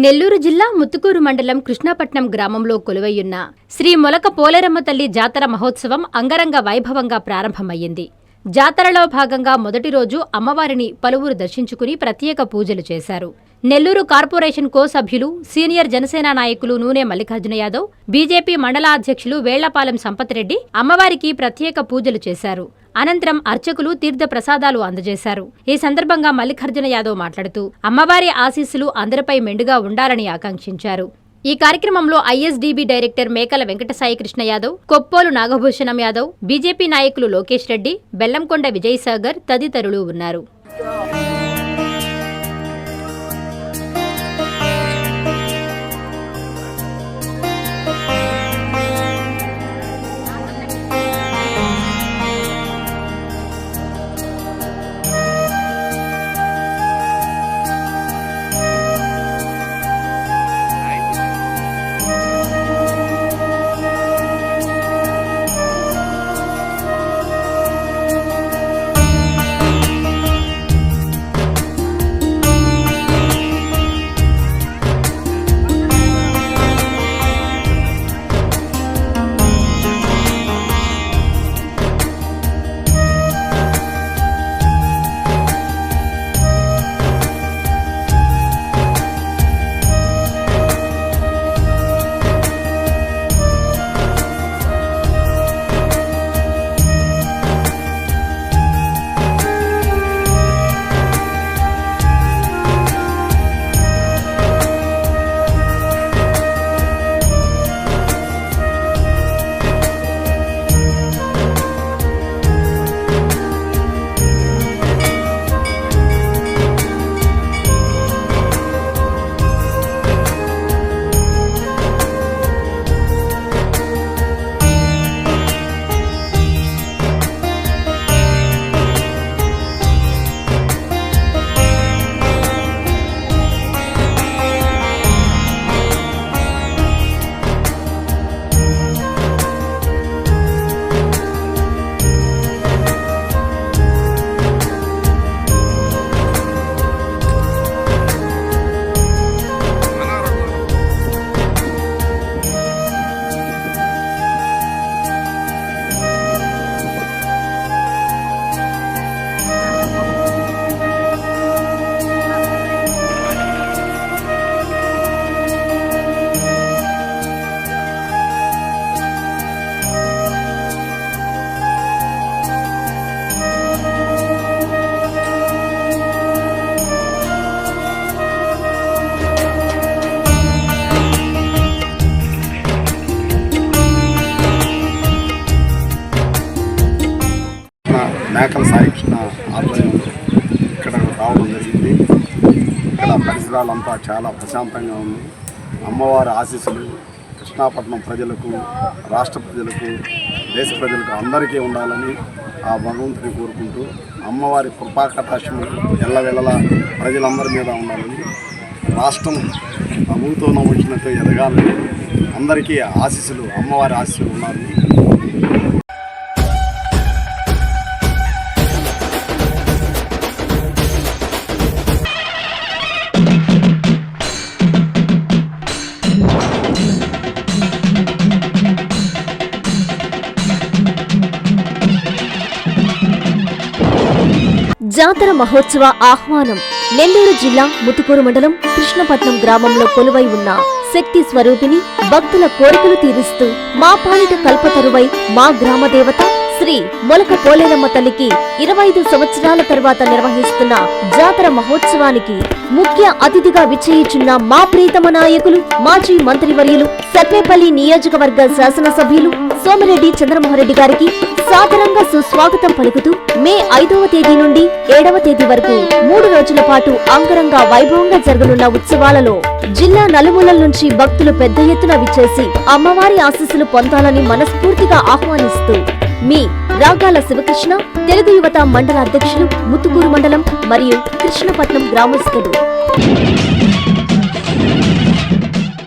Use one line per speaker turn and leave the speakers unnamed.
నెల్లూరు జిల్లా ముత్తుకూరు మండలం కృష్ణాపట్నం గ్రామంలో కొలువయ్యున్న శ్రీ మొలక పోలేరమ్మ తల్లి జాతర మహోత్సవం అంగరంగ వైభవంగా ప్రారంభమయ్యింది. జాతరలో భాగంగా మొదటి రోజు అమ్మవారిని పలువురు దర్శించుకుని ప్రత్యేక పూజలు చేశారు. నెల్లూరు కార్పొరేషన్ కో సభ్యులు, సీనియర్ జనసేన నాయకులు నూనె మల్లికార్జున యాదవ్, బీజేపీ మండల అధ్యక్షులు వేళ్లపాలెం సంపత్రెడ్డి అమ్మవారికి ప్రత్యేక పూజలు చేశారు. అనంతరం అర్చకులు తీర్థ ప్రసాదాలు అందజేశారు. ఈ సందర్భంగా మల్లికార్జున యాదవ్ మాట్లాడుతూ అమ్మవారి ఆశీస్సులు అందరిపై మెండుగా ఉండాలని ఆకాంక్షించారు. ఈ కార్యక్రమంలో ఐఎస్డీబీ డైరెక్టర్ మేకల వెంకటసాయి కృష్ణ యాదవ్, కొప్పోలు నాగభూషణం యాదవ్, బీజేపీ నాయకులు లోకేష్ రెడ్డి, బెల్లంకొండ విజయసాగర్ తదితరులు ఉన్నారు.
మేకల సాయికృష్ణ ఆధ్వర్యంలో ఇక్కడ రావడం జరిగింది. ఇక్కడ పరిసరాలంతా చాలా ప్రశాంతంగా ఉంది. అమ్మవారి ఆశీస్సులు కృష్ణాపట్నం ప్రజలకు, రాష్ట్ర ప్రజలకు, దేశ ప్రజలకు అందరికీ ఉండాలని ఆ భగవంతుని కోరుకుంటూ అమ్మవారి కృపాకటాక్షములు ఎల్లవెల్లలా ప్రజలందరి మీద ఉండాలని, రాష్ట్రం అభూతోనం వచ్చినట్టు ఎదగాలని, అందరికీ ఆశీస్సులు అమ్మవారి ఆశీస్సులు ఉండాలని.
జాతర మహోత్సవ ఆహ్వానం. నెల్లూరు జిల్లా ముత్తుకూరు మండలం కృష్ణపట్నం గ్రామంలో కొలువై ఉన్న శక్తి స్వరూపిణి, భక్తుల కోరికలు తీరుస్తూ మా పాలిట కల్పతరువై మా గ్రామ దేవత శ్రీ మొలక పోలేరమ్మ తల్లికి 25 సంవత్సరాల తర్వాత నిర్వహిస్తున్న జాతర మహోత్సవానికి ముఖ్య అతిథిగా విచ్చేయుచున్న మా ప్రీతమ నాయకులు, మాజీ మంత్రివర్యులు, సర్వేపల్లి నియోజకవర్గ శాసనసభ్యులు సోమిరెడ్డి చంద్రమోహన్రెడ్డి గారికి సాదరంగా సుస్వాగతం పలుకుతూ మే 5వ తేదీ నుండి 7వ తేదీ వరకు 3 రోజుల పాటు అంగరంగ వైభవంగా జరగనున్న ఉత్సవాలలో జిల్లా నలుమూలల నుంచి భక్తులు పెద్ద ఎత్తున విచ్చేసి అమ్మవారి ఆశీస్సులు పొందాలని మనస్ఫూర్తిగా ఆహ్వానిస్తూ మీ రాగాల శివకృష్ణ, తెలుగు యువత మండల అధ్యక్షులు, ముత్తుకూరు మండలం మరియు కృష్ణపట్నం గ్రామస్తులు.